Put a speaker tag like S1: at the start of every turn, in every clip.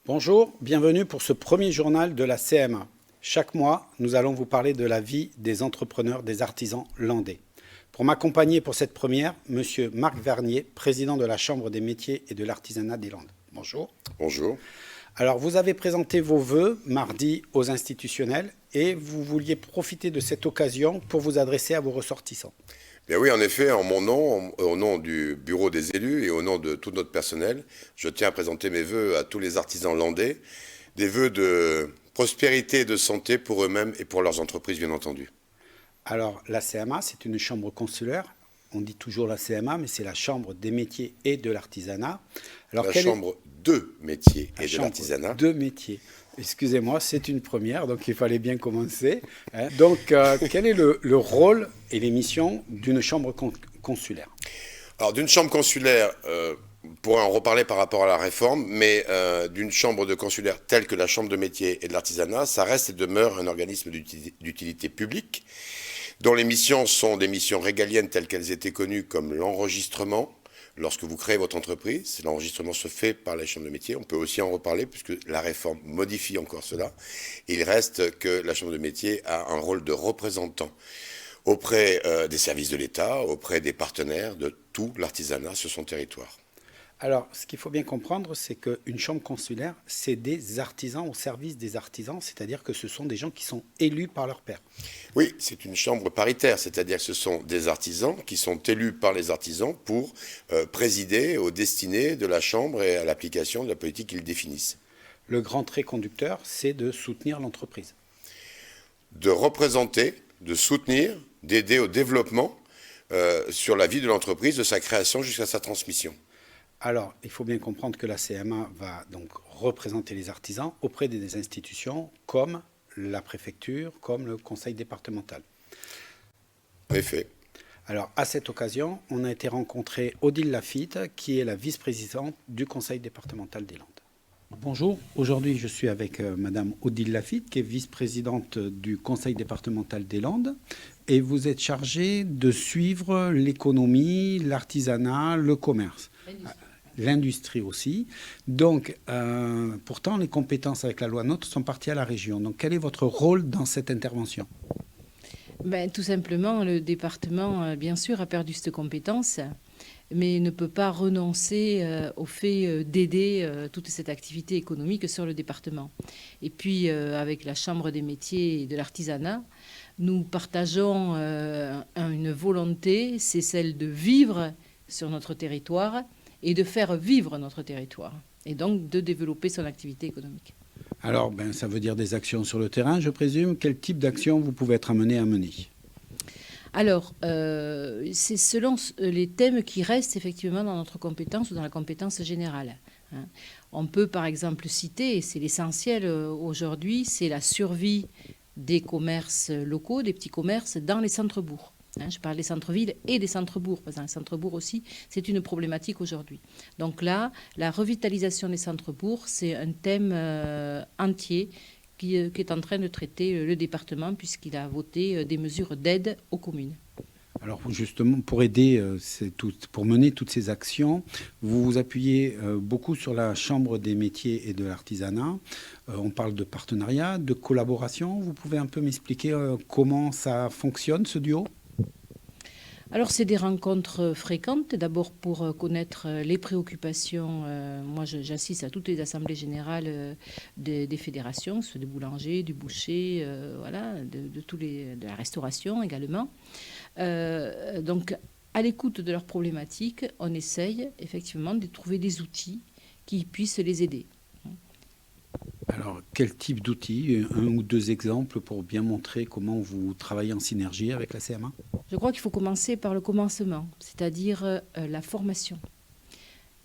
S1: Bonjour, bienvenue pour ce premier journal de la CMA. Chaque mois, nous allons vous parler de la vie des entrepreneurs, des artisans landais. Pour m'accompagner pour cette première, Monsieur Marc Vernier, président de la Chambre des métiers et de l'artisanat des Landes. Bonjour.
S2: Bonjour.
S1: Alors, vous avez présenté vos vœux mardi aux institutionnels et vous vouliez profiter de cette occasion pour vous adresser à vos ressortissants.
S2: Bien oui, en effet, en mon nom, au nom du bureau des élus et au nom de tout notre personnel, je tiens à présenter mes vœux à tous les artisans landais, des vœux de prospérité et de santé pour eux-mêmes et pour leurs entreprises, bien entendu.
S1: Alors, la CMA, c'est une chambre consulaire. On dit toujours la CMA, mais c'est la Chambre des métiers et de l'artisanat. Alors,
S2: La chambre de métiers et de l'artisanat.
S1: De métiers. Excusez-moi, c'est une première, donc il fallait bien commencer. Donc, quel est le rôle et les missions d'une chambre consulaire?
S2: Alors, d'une chambre consulaire, on pourrait en reparler par rapport à la réforme, mais d'une chambre de consulaire telle que la Chambre de métiers et de l'artisanat, ça reste et demeure un organisme d'utilité publique, dont les missions sont des missions régaliennes telles qu'elles étaient connues comme l'enregistrement. Lorsque vous créez votre entreprise, l'enregistrement se fait par la Chambre de métier. On peut aussi en reparler puisque la réforme modifie encore cela. Il reste que la Chambre de métier a un rôle de représentant auprès des services de l'État, auprès des partenaires de tout l'artisanat sur son territoire.
S1: Alors, ce qu'il faut bien comprendre, c'est qu'une chambre consulaire, c'est des artisans au service des artisans, c'est-à-dire que ce sont des gens qui sont élus par leur pairs.
S2: Oui, c'est une chambre paritaire, c'est-à-dire que ce sont des artisans qui sont élus par les artisans pour présider aux destinées de la chambre et à l'application de la politique qu'ils définissent.
S1: Le grand trait conducteur, c'est de soutenir l'entreprise.
S2: De représenter, de soutenir, d'aider au développement sur la vie de l'entreprise, de sa création jusqu'à sa transmission.
S1: Alors, il faut bien comprendre que la CMA va donc représenter les artisans auprès des institutions comme la préfecture, comme le conseil départemental.
S2: En effet.
S1: Alors, à cette occasion, on a été rencontrer Odile Lafitte, qui est la vice-présidente du conseil départemental des Landes. Bonjour, aujourd'hui je suis avec Madame Odile Lafitte, qui est vice-présidente du conseil départemental des Landes. Et vous êtes chargée de suivre l'économie, l'artisanat, le commerce. L'industrie aussi. Donc, pourtant, les compétences avec la loi NOTRe sont parties à la région. Donc, quel est votre rôle dans cette intervention?
S3: Tout simplement, le département, bien sûr, a perdu cette compétence, mais ne peut pas renoncer au fait d'aider toute cette activité économique sur le département. Et puis, avec la Chambre des métiers et de l'artisanat, nous partageons une volonté, c'est celle de vivre sur notre territoire et de faire vivre notre territoire, et donc de développer son activité économique.
S1: Alors, ça veut dire des actions sur le terrain, je présume. Quel type d'action vous pouvez être amené à mener?
S3: Alors, c'est selon les thèmes qui restent effectivement dans notre compétence ou dans la compétence générale. On peut par exemple citer, et c'est l'essentiel aujourd'hui, c'est la survie des commerces locaux, des petits commerces dans les centres-bourgs. Je parle des centres-villes et des centres-bourgs, parce que dans les centres-bourgs aussi, c'est une problématique aujourd'hui. Donc là, la revitalisation des centres-bourgs, c'est un thème entier qui est en train de traiter le département, puisqu'il a voté des mesures d'aide aux communes.
S1: Alors justement, pour aider, pour mener toutes ces actions, vous vous appuyez beaucoup sur la Chambre des métiers et de l'artisanat. On parle de partenariat, de collaboration. Vous pouvez un peu m'expliquer comment ça fonctionne, ce duo ?
S3: Alors, c'est des rencontres fréquentes, d'abord pour connaître les préoccupations. Moi, j'assiste à toutes les assemblées générales des fédérations, soit des boulangers, du boucher, voilà, de la restauration également. Donc, à l'écoute de leurs problématiques, on essaye effectivement de trouver des outils qui puissent les aider.
S1: Alors, quel type d'outils? Un ou deux exemples pour bien montrer comment vous travaillez en synergie avec la CMA?
S3: Je crois qu'il faut commencer par le commencement, c'est-à-dire la formation.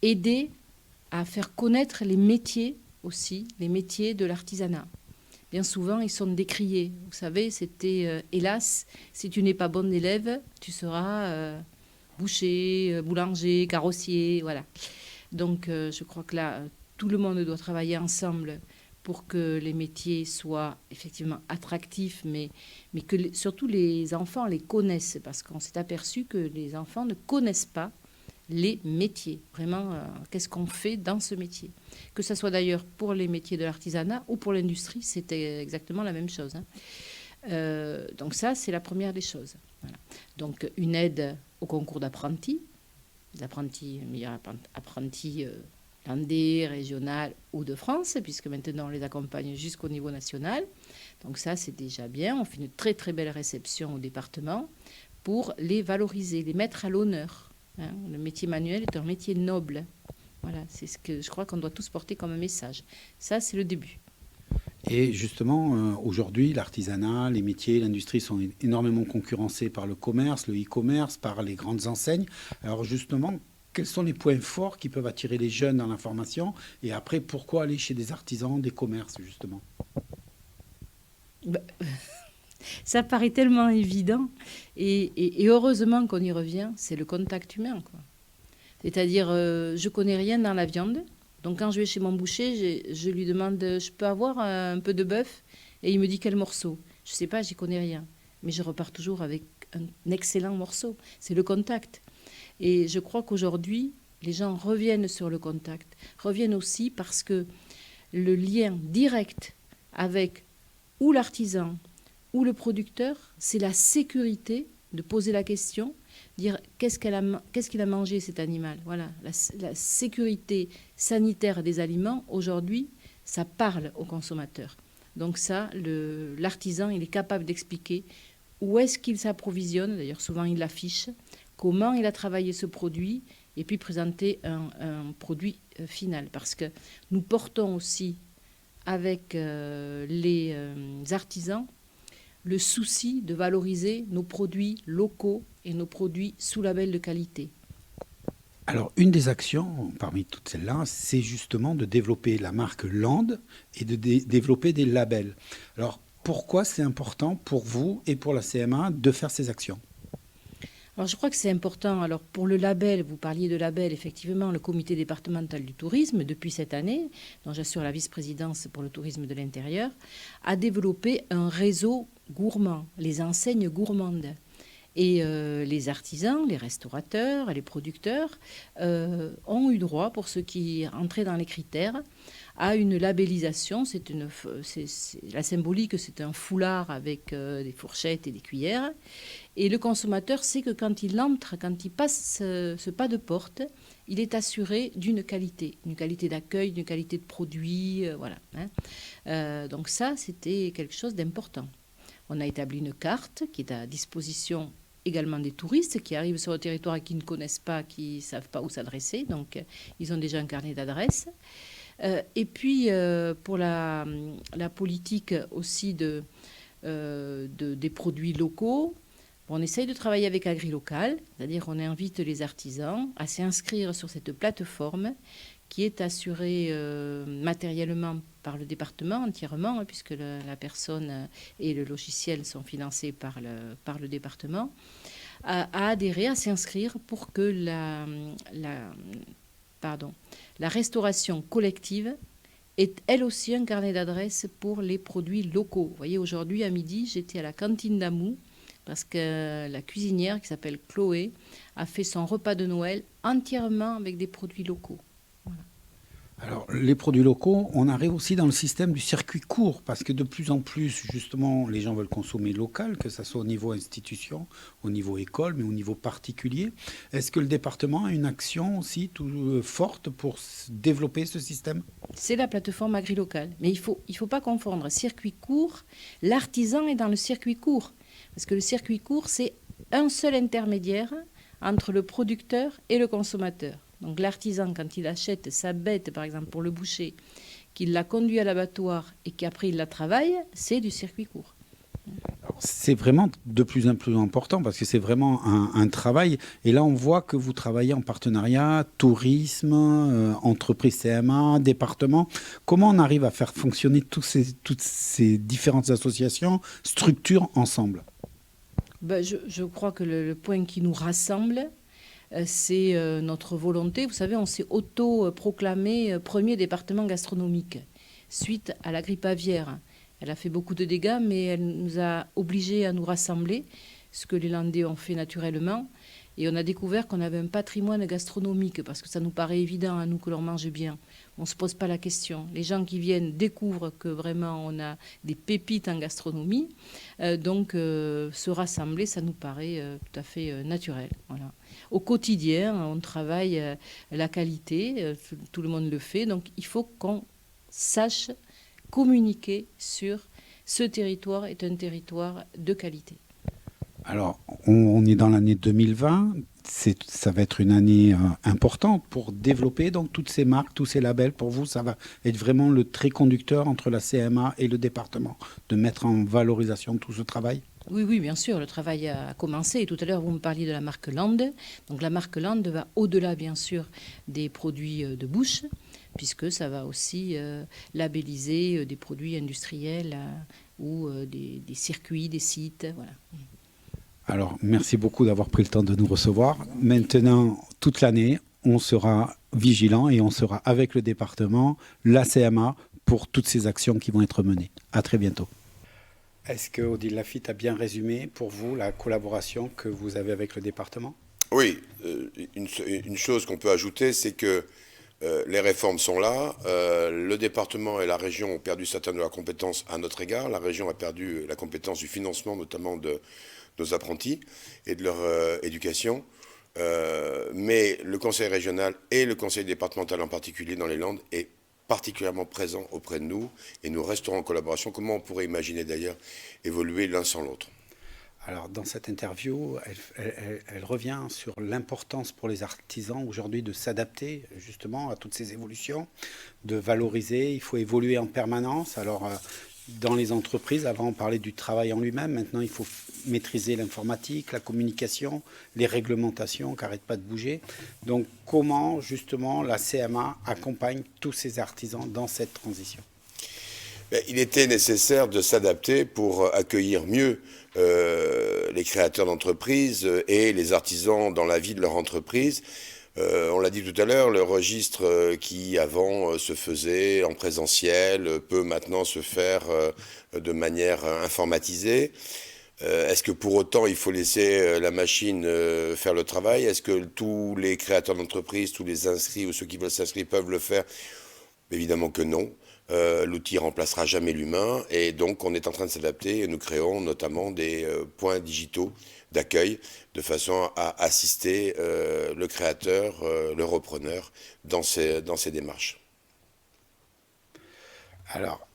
S3: Aider à faire connaître les métiers aussi, les métiers de l'artisanat. Bien souvent, ils sont décriés. Vous savez, c'était, hélas, si tu n'es pas bon élève, tu seras boucher, boulanger, carrossier, voilà. Donc, je crois que là, tout le monde doit travailler ensemble pour que les métiers soient effectivement attractifs, mais surtout les enfants les connaissent, parce qu'on s'est aperçu que les enfants ne connaissent pas les métiers. Vraiment, qu'est-ce qu'on fait dans ce métier? Que ce soit d'ailleurs pour les métiers de l'artisanat ou pour l'industrie, c'était exactement la même chose. Donc ça, c'est la première des choses. Voilà. Donc une aide au concours d'apprentis, les meilleurs apprentis landais, régional ou de France, puisque maintenant on les accompagne jusqu'au niveau national. Donc ça, c'est déjà bien. On fait une très très belle réception au département pour les valoriser, les mettre à l'honneur. Le métier manuel est un métier noble. Voilà, c'est ce que je crois qu'on doit tous porter comme un message. Ça, c'est le début.
S1: Et justement, aujourd'hui, l'artisanat, les métiers, l'industrie sont énormément concurrencés par le commerce, le e-commerce, par les grandes enseignes. Alors justement, quels sont les points forts qui peuvent attirer les jeunes dans la formation? Et après, pourquoi aller chez des artisans, des commerces, justement?
S3: Ça paraît tellement évident. Et heureusement qu'on y revient, c'est le contact humain, quoi. C'est-à-dire, je connais rien dans la viande. Donc quand je vais chez mon boucher, je lui demande, je peux avoir un peu de bœuf? Et il me dit quel morceau. Je ne sais pas, j'y connais rien. Mais je repars toujours avec un excellent morceau. C'est le contact. Et je crois qu'aujourd'hui, les gens reviennent sur le contact. Reviennent aussi parce que le lien direct avec ou l'artisan ou le producteur, c'est la sécurité de poser la question, dire qu'est-ce qu'il a mangé cet animal. Voilà, la sécurité sanitaire des aliments, aujourd'hui, ça parle aux consommateurs. Donc ça, l'artisan, il est capable d'expliquer où est-ce qu'il s'approvisionne, d'ailleurs souvent il l'affiche, comment il a travaillé ce produit, et puis présenter un produit final. Parce que nous portons aussi avec les artisans le souci de valoriser nos produits locaux et nos produits sous label de qualité.
S1: Alors, une des actions, parmi toutes celles-là, c'est justement de développer la marque Land et de développer des labels. Alors, pourquoi c'est important pour vous et pour la CMA de faire ces actions?
S3: Alors, je crois que c'est important. Alors, pour le label, vous parliez de label, effectivement, le comité départemental du tourisme, depuis cette année, dont j'assure la vice-présidence pour le tourisme de l'intérieur, a développé un réseau gourmand, les enseignes gourmandes. Et les artisans, les restaurateurs, les producteurs ont eu droit, pour ceux qui entraient dans les critères, à une labellisation. La symbolique, c'est un foulard avec des fourchettes et des cuillères. Et le consommateur sait que quand il entre, quand il passe ce pas de porte, il est assuré d'une qualité d'accueil, d'une qualité de produit, voilà. Donc ça, c'était quelque chose d'important. On a établi une carte qui est à disposition également des touristes qui arrivent sur le territoire et qui ne connaissent pas, qui ne savent pas où s'adresser. Donc, ils ont déjà un carnet d'adresses. Et puis, pour la politique aussi des produits locaux, on essaye de travailler avec AgriLocal, c'est-à-dire on invite les artisans à s'inscrire sur cette plateforme qui est assurée matériellement par le département entièrement, puisque la personne et le logiciel sont financés par le département, à adhérer, à s'inscrire pour que la restauration collective ait elle aussi un carnet d'adresses pour les produits locaux. Vous voyez, aujourd'hui à midi, j'étais à la cantine d'Amou, parce que la cuisinière qui s'appelle Chloé a fait son repas de Noël entièrement avec des produits locaux. Voilà.
S1: Alors, les produits locaux, on arrive aussi dans le système du circuit court, parce que de plus en plus, justement, les gens veulent consommer local, que ce soit au niveau institution, au niveau école, mais au niveau particulier. Est-ce que le département a une action aussi forte pour développer ce système?
S3: C'est la plateforme AgriLocal. Mais il faut pas confondre circuit court. L'artisan est dans le circuit court. Parce que le circuit court, c'est un seul intermédiaire entre le producteur et le consommateur. Donc l'artisan, quand il achète sa bête, par exemple pour le boucher, qu'il la conduit à l'abattoir et qu'après il la travaille, c'est du circuit court.
S1: C'est vraiment de plus en plus important parce que c'est vraiment un travail. Et là, on voit que vous travaillez en partenariat, tourisme, entreprise CMA, département. Comment on arrive à faire fonctionner toutes ces différentes associations, structures ensemble?
S3: Je crois que le point qui nous rassemble, c'est notre volonté. Vous savez, on s'est auto-proclamé premier département gastronomique suite à la grippe aviaire. Elle a fait beaucoup de dégâts, mais elle nous a obligés à nous rassembler, ce que les Landais ont fait naturellement. Et on a découvert qu'on avait un patrimoine gastronomique, parce que ça nous paraît évident à nous que l'on mange bien. On ne se pose pas la question. Les gens qui viennent découvrent que vraiment on a des pépites en gastronomie. Donc se rassembler, ça nous paraît tout à fait naturel. Voilà. Au quotidien, on travaille la qualité, tout le monde le fait. Donc il faut qu'on sache communiquer sur ce territoire est un territoire de qualité.
S1: Alors, on est dans l'année 2020. Ça va être une année importante pour développer donc toutes ces marques, tous ces labels. Pour vous, ça va être vraiment le trait conducteur entre la CMA et le département, de mettre en valorisation tout ce travail?
S3: Oui, bien sûr, le travail a commencé. Et tout à l'heure, vous me parliez de la marque Land. Donc la marque Land va au-delà, bien sûr, des produits de bouche, puisque ça va aussi labelliser des produits industriels ou des circuits, des sites. Voilà.
S1: Alors, merci beaucoup d'avoir pris le temps de nous recevoir. Maintenant, toute l'année, on sera vigilant et on sera avec le département, la CMA, pour toutes ces actions qui vont être menées. À très bientôt. Est-ce que Odile Lafitte a bien résumé pour vous la collaboration que vous avez avec le département?
S2: Oui, une chose qu'on peut ajouter, c'est que les réformes sont là. Le département et la région ont perdu certaines de leurs compétences à notre égard. La région a perdu la compétence du financement, notamment de nos apprentis et de leur éducation. Mais le conseil régional et le conseil départemental en particulier dans les Landes est particulièrement présent auprès de nous et nous resterons en collaboration. Comment on pourrait imaginer d'ailleurs évoluer l'un sans l'autre?
S1: Alors, dans cette interview, elle revient sur l'importance pour les artisans aujourd'hui de s'adapter justement à toutes ces évolutions, de valoriser. Il faut évoluer en permanence. Alors, dans les entreprises, avant on parlait du travail en lui-même. Maintenant, il faut maîtriser l'informatique, la communication, les réglementations qui n'arrêtent pas de bouger. Donc, comment justement la CMA accompagne tous ces artisans dans cette transition?
S2: Il était nécessaire de s'adapter pour accueillir mieux les créateurs d'entreprises et les artisans dans la vie de leur entreprise. On l'a dit tout à l'heure, le registre qui avant se faisait en présentiel peut maintenant se faire de manière informatisée. Est-ce que pour autant il faut laisser la machine faire le travail? Est-ce que tous les créateurs d'entreprises, tous les inscrits ou ceux qui veulent s'inscrire peuvent le faire? Évidemment que non. L'outil remplacera jamais l'humain et donc on est en train de s'adapter et nous créons notamment des points digitaux d'accueil de façon à assister le créateur, le repreneur dans ces démarches.
S1: Alors,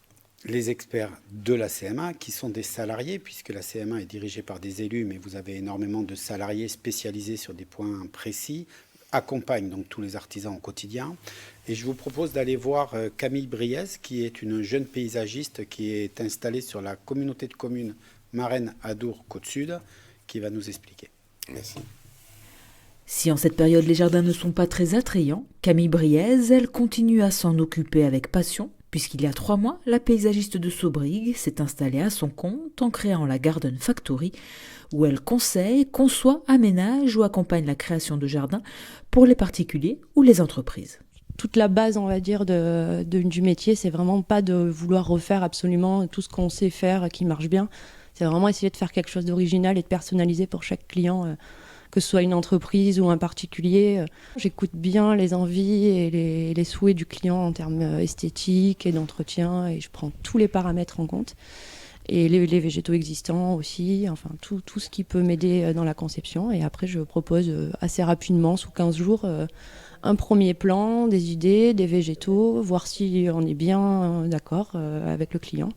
S1: les experts de la CMA, qui sont des salariés, puisque la CMA est dirigée par des élus, mais vous avez énormément de salariés spécialisés sur des points précis, accompagnent donc tous les artisans au quotidien. Et je vous propose d'aller voir Camille Briez, qui est une jeune paysagiste qui est installée sur la communauté de communes Marennes-Adour-Côte-Sud, qui va nous expliquer.
S2: Merci.
S4: Si en cette période les jardins ne sont pas très attrayants, Camille Briez, elle continue à s'en occuper avec passion, puisqu'il y a 3 mois, la paysagiste de Saubrigue s'est installée à son compte en créant la Garden Factory, où elle conseille, conçoit, aménage ou accompagne la création de jardins pour les particuliers ou les entreprises.
S5: Toute la base, on va dire, du métier, c'est vraiment pas de vouloir refaire absolument tout ce qu'on sait faire qui marche bien. C'est vraiment essayer de faire quelque chose d'original et de personnalisé pour chaque client, que ce soit une entreprise ou un particulier. J'écoute bien les envies et les souhaits du client en termes esthétiques et d'entretien et je prends tous les paramètres en compte. Et les végétaux existants aussi, enfin tout ce qui peut m'aider dans la conception. Et après, je propose assez rapidement, sous 15 jours, un premier plan, des idées, des végétaux, voir si on est bien d'accord avec le client.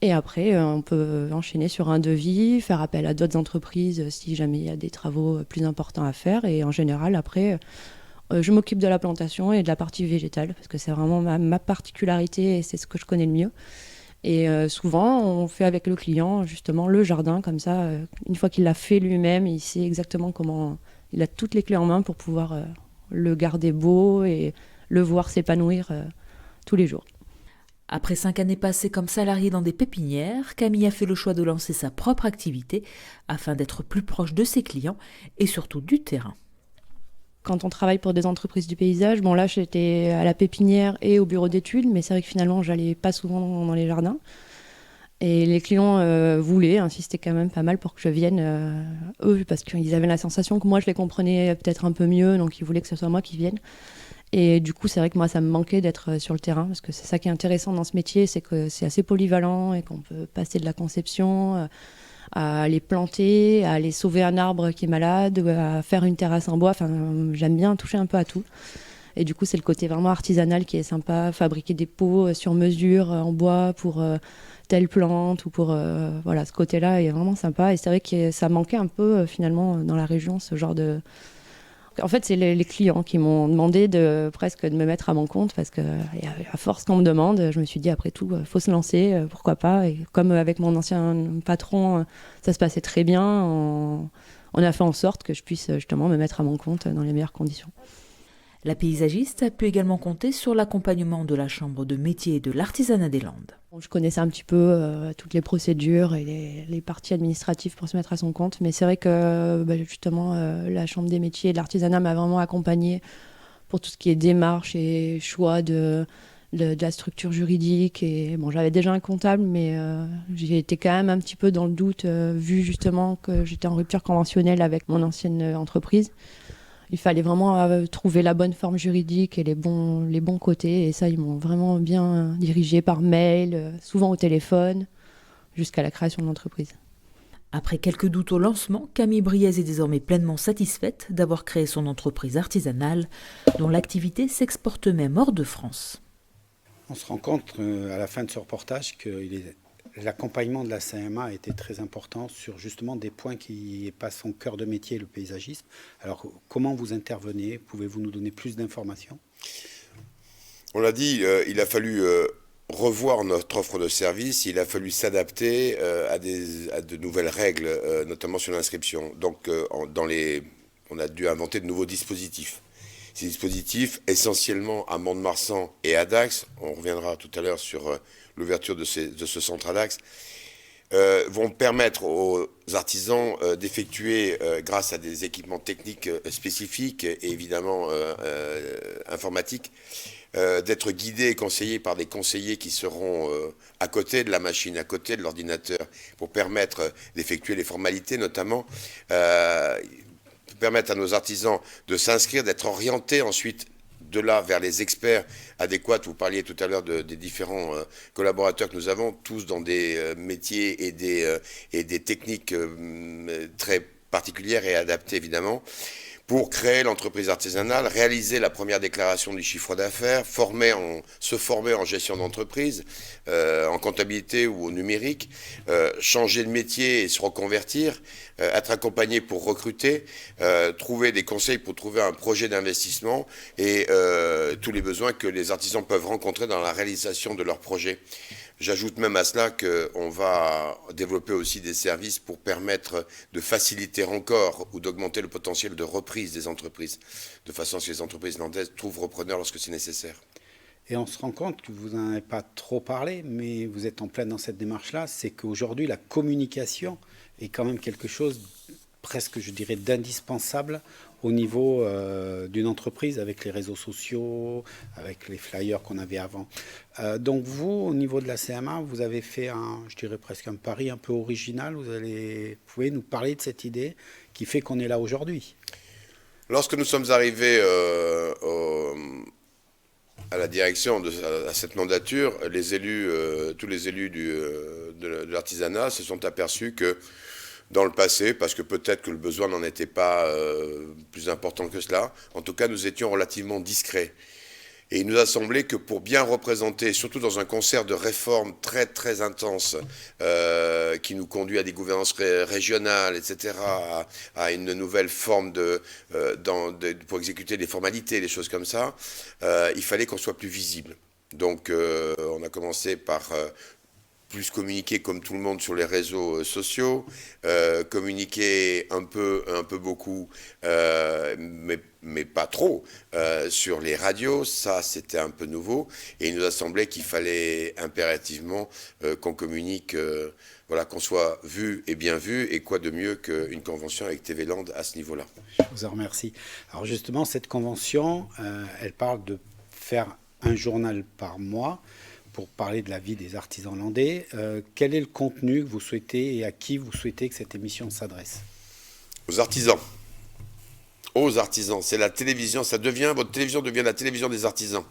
S5: Et après, on peut enchaîner sur un devis, faire appel à d'autres entreprises si jamais il y a des travaux plus importants à faire. Et en général, après, je m'occupe de la plantation et de la partie végétale, parce que c'est vraiment ma particularité et c'est ce que je connais le mieux. Et souvent, on fait avec le client justement le jardin, comme ça, une fois qu'il l'a fait lui-même, il sait exactement comment, il a toutes les clés en main pour pouvoir le garder beau et le voir s'épanouir tous les jours.
S4: Après 5 années passées comme salariée dans des pépinières, Camille a fait le choix de lancer sa propre activité afin d'être plus proche de ses clients et surtout du terrain.
S5: Quand on travaille pour des entreprises du paysage, bon là j'étais à la pépinière et au bureau d'études, mais c'est vrai que finalement j'allais pas souvent dans les jardins. Et les clients voulaient, insistaient quand même pas mal pour que je vienne, eux, parce qu'ils avaient la sensation que moi, je les comprenais peut-être un peu mieux, donc ils voulaient que ce soit moi qui vienne. Et du coup, c'est vrai que moi, ça me manquait d'être sur le terrain, parce que c'est ça qui est intéressant dans ce métier, c'est que c'est assez polyvalent et qu'on peut passer de la conception à aller planter, à aller sauver un arbre qui est malade, à faire une terrasse en bois. Enfin, j'aime bien toucher un peu à tout. Et du coup, c'est le côté vraiment artisanal qui est sympa, fabriquer des pots sur mesure en bois pour telle plante ou pour voilà, ce côté-là est vraiment sympa. Et c'est vrai que ça manquait un peu finalement dans la région, ce genre de. En fait, c'est les clients qui m'ont demandé presque de me mettre à mon compte parce que à force qu'on me demande, je me suis dit après tout, faut se lancer, pourquoi pas. Et comme avec mon ancien patron, ça se passait très bien, on a fait en sorte que je puisse justement me mettre à mon compte dans les meilleures conditions.
S4: La paysagiste a pu également compter sur l'accompagnement de la Chambre de métier et de l'artisanat des Landes.
S5: Je connaissais un petit peu toutes les procédures et les parties administratives pour se mettre à son compte, mais c'est vrai que justement la Chambre des métiers et de l'artisanat m'a vraiment accompagnée pour tout ce qui est démarche et choix de la structure juridique. Et bon, j'avais déjà un comptable, mais j'ai été quand même un petit peu dans le doute vu justement que j'étais en rupture conventionnelle avec mon ancienne entreprise. Il fallait vraiment trouver la bonne forme juridique et les bons côtés. Et ça, ils m'ont vraiment bien dirigé par mail, souvent au téléphone, jusqu'à la création de l'entreprise.
S4: Après quelques doutes au lancement, Camille Briez est désormais pleinement satisfaite d'avoir créé son entreprise artisanale, dont l'activité s'exporte même hors de France.
S1: On se rend compte à la fin de ce reportage que l'accompagnement de la CMA a été très important sur justement des points qui passent son cœur de métier, le paysagisme. Alors, comment vous intervenez? Pouvez-vous nous donner plus d'informations?
S2: On l'a dit, il a fallu revoir notre offre de service, il a fallu s'adapter à de nouvelles règles, notamment sur l'inscription. Donc, on a dû inventer de nouveaux dispositifs. Ces dispositifs, essentiellement à Mont-de-Marsan et à Dax, on reviendra tout à l'heure sur l'ouverture de ce centre à Dax, vont permettre aux artisans d'effectuer, grâce à des équipements techniques spécifiques et évidemment informatiques, d'être guidés et conseillés par des conseillers qui seront à côté de la machine, à côté de l'ordinateur, pour permettre d'effectuer les formalités notamment, permettre à nos artisans de s'inscrire, d'être orientés ensuite de là vers les experts adéquats. Vous parliez tout à l'heure des différents collaborateurs que nous avons, tous dans des métiers et des techniques très particulières et adaptées évidemment, pour créer l'entreprise artisanale, réaliser la première déclaration du chiffre d'affaires, se former en gestion d'entreprise, en comptabilité ou au numérique, changer de métier et se reconvertir, être accompagné pour recruter, trouver des conseils pour trouver un projet d'investissement et tous les besoins que les artisans peuvent rencontrer dans la réalisation de leur projet. J'ajoute même à cela qu'on va développer aussi des services pour permettre de faciliter encore ou d'augmenter le potentiel de reprise des entreprises, de façon à ce que les entreprises landaises trouvent repreneurs lorsque c'est nécessaire.
S1: Et on se rend compte que vous n'en avez pas trop parlé, mais vous êtes en plein dans cette démarche-là, c'est qu'aujourd'hui, la communication est quand même quelque chose presque, je dirais, d'indispensable au niveau d'une entreprise, avec les réseaux sociaux, avec les flyers qu'on avait avant. Donc vous, au niveau de la CMA, vous avez fait je dirais presque un pari un peu original. Vous pouvez nous parler de cette idée qui fait qu'on est là aujourd'hui?
S2: Lorsque nous sommes arrivés à la direction à cette mandature, tous les élus de l'artisanat se sont aperçus que dans le passé, parce que peut-être que le besoin n'en était pas plus important que cela, en tout cas nous étions relativement discrets. Et il nous a semblé que pour bien représenter, surtout dans un concert de réformes très très intense, qui nous conduit à des gouvernances régionales, etc., à une nouvelle forme pour exécuter les formalités, des choses comme ça, il fallait qu'on soit plus visible. Donc on a commencé par plus communiquer comme tout le monde sur les réseaux sociaux, communiquer un peu beaucoup, mais pas trop, sur les radios. Ça, c'était un peu nouveau. Et il nous a semblé qu'il fallait impérativement qu'on communique, qu'on soit vu et bien vu. Et quoi de mieux qu'une convention avec TV Land à ce niveau-là.
S1: Je vous en remercie. Alors justement, cette convention, elle parle de faire un journal par mois pour parler de la vie des artisans landais. Quel est le contenu que vous souhaitez et à qui vous souhaitez que cette émission s'adresse?
S2: Aux artisans. Aux artisans. C'est la télévision, votre télévision devient la télévision des artisans.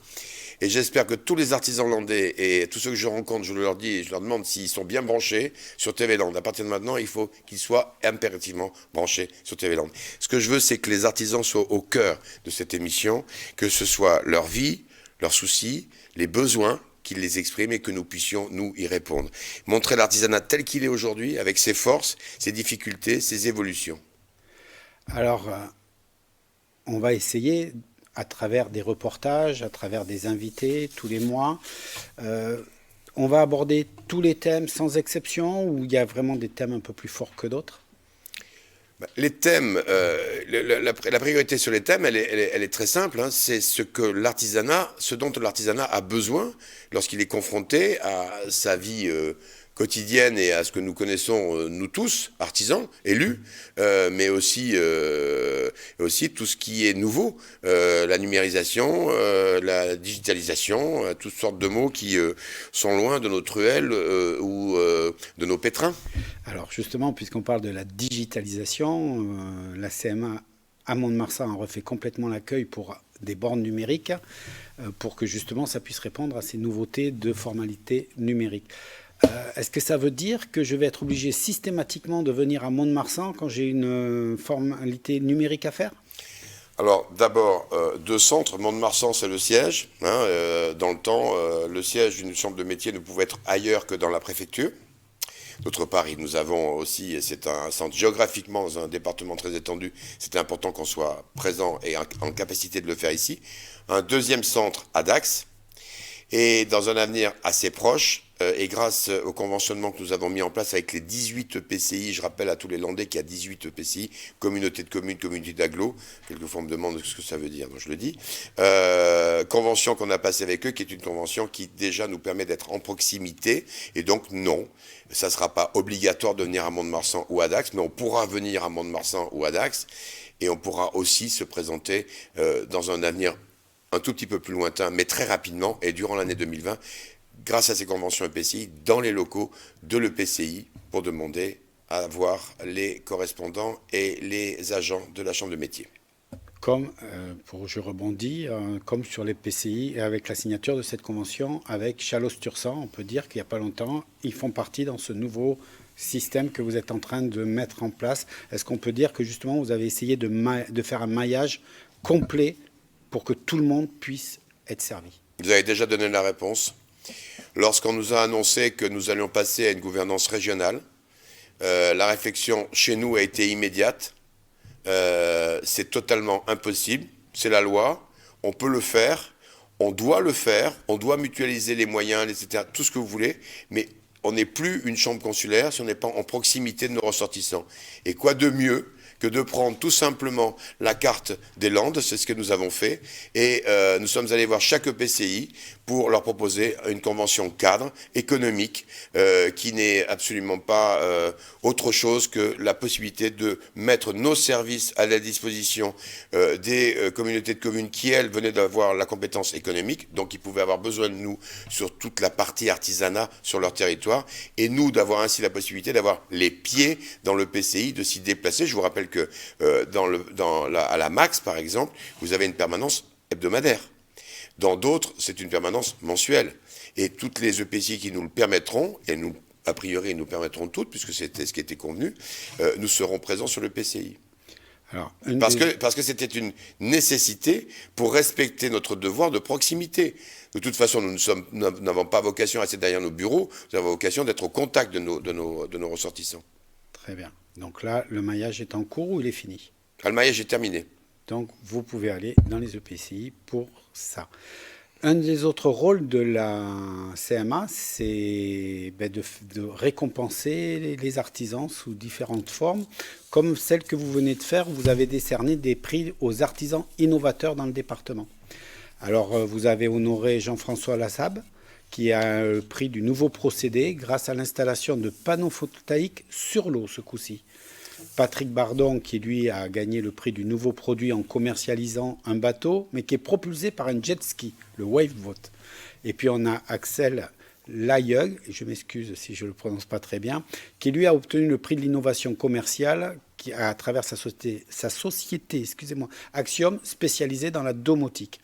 S2: Et j'espère que tous les artisans landais et tous ceux que je rencontre, je leur dis et je leur demande s'ils sont bien branchés sur TV Land. À partir de maintenant, il faut qu'ils soient impérativement branchés sur TV Land. Ce que je veux, c'est que les artisans soient au cœur de cette émission, que ce soit leur vie, leurs soucis, les besoins, qu'ils les expriment et que nous puissions, nous, y répondre. Montrer l'artisanat tel qu'il est aujourd'hui, avec ses forces, ses difficultés, ses évolutions.
S1: Alors, on va essayer, à travers des reportages, à travers des invités, tous les mois, on va aborder tous les thèmes sans exception, ou il y a vraiment des thèmes un peu plus forts que d'autres?
S2: Les thèmes, la priorité sur les thèmes, elle est très simple. Hein. C'est ce dont l'artisanat a besoin lorsqu'il est confronté à sa vie quotidienne et à ce que nous connaissons, nous tous, artisans, élus, mais aussi tout ce qui est nouveau, la numérisation, la digitalisation, toutes sortes de mots qui sont loin de notre ruelle ou de nos pétrins.
S1: Alors justement, puisqu'on parle de la digitalisation, la CMA à Mont-de-Marsan a refait complètement l'accueil pour des bornes numériques, pour que justement ça puisse répondre à ces nouveautés de formalités numériques. Est-ce que ça veut dire que je vais être obligé systématiquement de venir à Mont-de-Marsan quand j'ai une formalité numérique à faire?
S2: Alors d'abord, deux centres, Mont-de-Marsan c'est le siège. Dans le temps, le siège d'une chambre de métier ne pouvait être ailleurs que dans la préfecture. D'autre part, nous avons aussi, c'est un centre géographiquement dans un département très étendu, c'est important qu'on soit présent et en capacité de le faire ici. Un deuxième centre à Dax. Et dans un avenir assez proche, et grâce au conventionnement que nous avons mis en place avec les 18 EPCI, je rappelle à tous les Landais qu'il y a 18 EPCI, communauté de communes, communauté d'agglo, quelquefois on me demande ce que ça veut dire, donc je le dis, convention qu'on a passée avec eux, qui est une convention qui déjà nous permet d'être en proximité, et donc non, ça ne sera pas obligatoire de venir à Mont-de-Marsan ou à Dax, mais on pourra venir à Mont-de-Marsan ou à Dax, et on pourra aussi se présenter dans un avenir un tout petit peu plus lointain, mais très rapidement, et durant l'année 2020, grâce à ces conventions EPCI, dans les locaux de l'EPCI, pour demander à voir les correspondants et les agents de la Chambre de métier.
S1: Je rebondis, comme sur les PCI, et avec la signature de cette convention avec Chalos-Tursan, on peut dire qu'il n'y a pas longtemps, ils font partie dans ce nouveau système que vous êtes en train de mettre en place. Est-ce qu'on peut dire que justement vous avez essayé de faire un maillage complet pour que tout le monde puisse être servi?
S2: Vous avez déjà donné la réponse. Lorsqu'on nous a annoncé que nous allions passer à une gouvernance régionale, la réflexion chez nous a été immédiate. C'est totalement impossible. C'est la loi. On peut le faire. On doit le faire. On doit mutualiser les moyens, etc. Tout ce que vous voulez. Mais on n'est plus une chambre consulaire si on n'est pas en proximité de nos ressortissants. Et quoi de mieux que de prendre tout simplement la carte des Landes, c'est ce que nous avons fait, et nous sommes allés voir chaque EPCI pour leur proposer une convention cadre économique qui n'est absolument pas autre chose que la possibilité de mettre nos services à la disposition des communautés de communes qui, elles, venaient d'avoir la compétence économique, donc ils pouvaient avoir besoin de nous sur toute la partie artisanat sur leur territoire, et nous d'avoir ainsi la possibilité d'avoir les pieds dans le PCI, de s'y déplacer. Je vous rappelle que à la Max, par exemple, vous avez une permanence hebdomadaire. Dans d'autres, c'est une permanence mensuelle. Et toutes les EPCI qui nous le permettront, et nous, a priori, nous permettront toutes, puisque c'était ce qui était convenu, nous serons présents sur le PCI. Alors, parce que c'était une nécessité pour respecter notre devoir de proximité. De toute façon, nous n'avons pas vocation à rester derrière nos bureaux, nous avons vocation d'être au contact de nos ressortissants.
S1: Très bien. Donc là, le maillage est en cours ou il est fini?
S2: Le maillage est terminé.
S1: Donc vous pouvez aller dans les EPCI pour ça. Un des autres rôles de la CMA, c'est de récompenser les artisans sous différentes formes, comme celle que vous venez de faire. Vous avez décerné des prix aux artisans innovateurs dans le département. Alors vous avez honoré Jean-François Lassab, qui a le prix du nouveau procédé grâce à l'installation de panneaux photovoltaïques sur l'eau ce coup-ci. Patrick Bardon, qui lui a gagné le prix du nouveau produit en commercialisant un bateau, mais qui est propulsé par un jet ski, le Waveboat. Et puis on a Axel Layug, je m'excuse si je ne le prononce pas très bien, qui lui a obtenu le prix de l'innovation commerciale à travers sa société Axiom, spécialisée dans la domotique.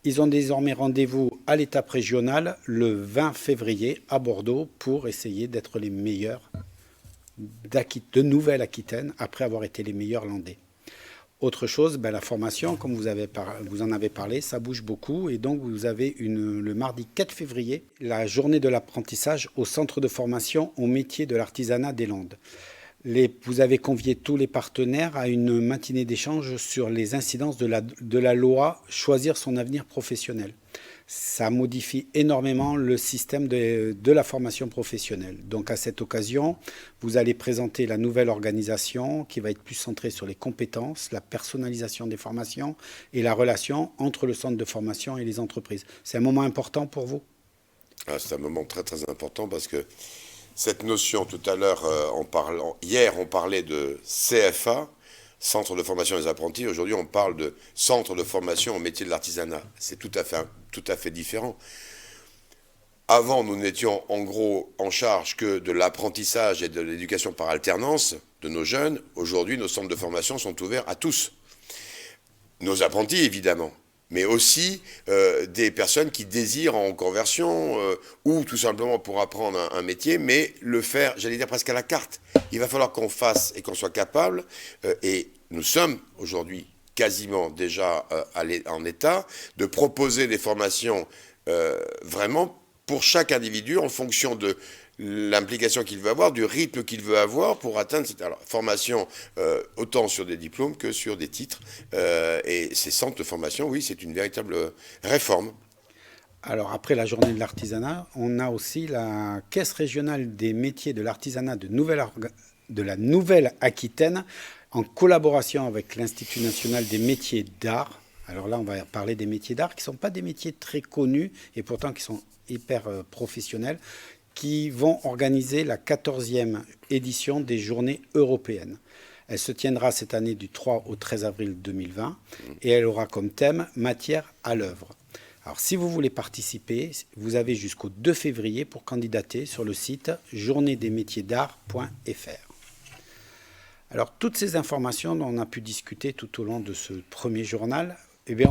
S1: Ils ont désormais rendez-vous à l'étape régionale le 20 février à Bordeaux pour essayer d'être les meilleurs de Nouvelle-Aquitaine après avoir été les meilleurs landais. Autre chose, la formation, comme vous en avez parlé, ça bouge beaucoup et donc vous avez le mardi 4 février la journée de l'apprentissage au centre de formation au métier de l'artisanat des Landes. Vous avez convié tous les partenaires à une matinée d'échange sur les incidences de la loi Choisir son avenir professionnel. Ça modifie énormément le système de la formation professionnelle. Donc à cette occasion, vous allez présenter la nouvelle organisation qui va être plus centrée sur les compétences, la personnalisation des formations et la relation entre le centre de formation et les entreprises. C'est un moment important pour vous ?
S2: C'est un moment très très important parce que cette notion, tout à l'heure, hier on parlait de CFA, Centre de formation des apprentis. Aujourd'hui, on parle de centre de formation au métier de l'artisanat. C'est tout à fait différent. Avant, nous n'étions en gros en charge que de l'apprentissage et de l'éducation par alternance de nos jeunes. Aujourd'hui, nos centres de formation sont ouverts à tous. Nos apprentis, évidemment, mais aussi des personnes qui désirent en conversion ou tout simplement pour apprendre un métier, mais le faire, j'allais dire presque à la carte. Il va falloir qu'on fasse et qu'on soit capable, et nous sommes aujourd'hui quasiment déjà en état de proposer des formations vraiment pour chaque individu en fonction de l'implication qu'il veut avoir, du rythme qu'il veut avoir pour atteindre cette formation autant sur des diplômes que sur des titres. Et ces centres de formation, oui, c'est une véritable réforme.
S1: Alors après la journée de l'artisanat, on a aussi la Caisse régionale des métiers de l'artisanat de la Nouvelle-Aquitaine en collaboration avec l'Institut national des métiers d'art. Alors là, on va parler des métiers d'art qui ne sont pas des métiers très connus et pourtant qui sont hyper professionnels, qui vont organiser la 14e édition des Journées européennes. Elle se tiendra cette année du 3 au 13 avril 2020 et elle aura comme thème « Matière à l'œuvre ». Alors si vous voulez participer, vous avez jusqu'au 2 février pour candidater sur le site journéesdesmétiersdart.fr. Alors toutes ces informations dont on a pu discuter tout au long de ce premier journal,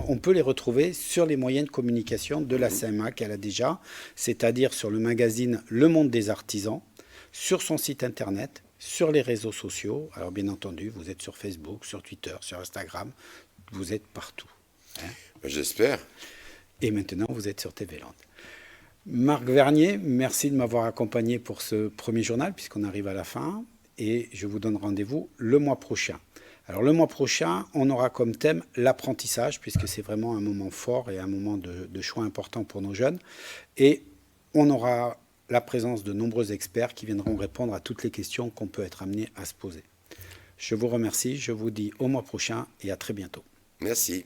S1: on peut les retrouver sur les moyens de communication de la CMA qu'elle a déjà, c'est-à-dire sur le magazine Le Monde des Artisans, sur son site internet, sur les réseaux sociaux. Alors bien entendu, vous êtes sur Facebook, sur Twitter, sur Instagram, vous êtes partout.
S2: J'espère.
S1: Et maintenant, vous êtes sur TV Land. Marc Vernier, merci de m'avoir accompagné pour ce premier journal, puisqu'on arrive à la fin, et je vous donne rendez-vous le mois prochain. Alors le mois prochain, on aura comme thème l'apprentissage, puisque c'est vraiment un moment fort et un moment de choix important pour nos jeunes. Et on aura la présence de nombreux experts qui viendront répondre à toutes les questions qu'on peut être amené à se poser. Je vous remercie, je vous dis au mois prochain et à très bientôt.
S2: Merci.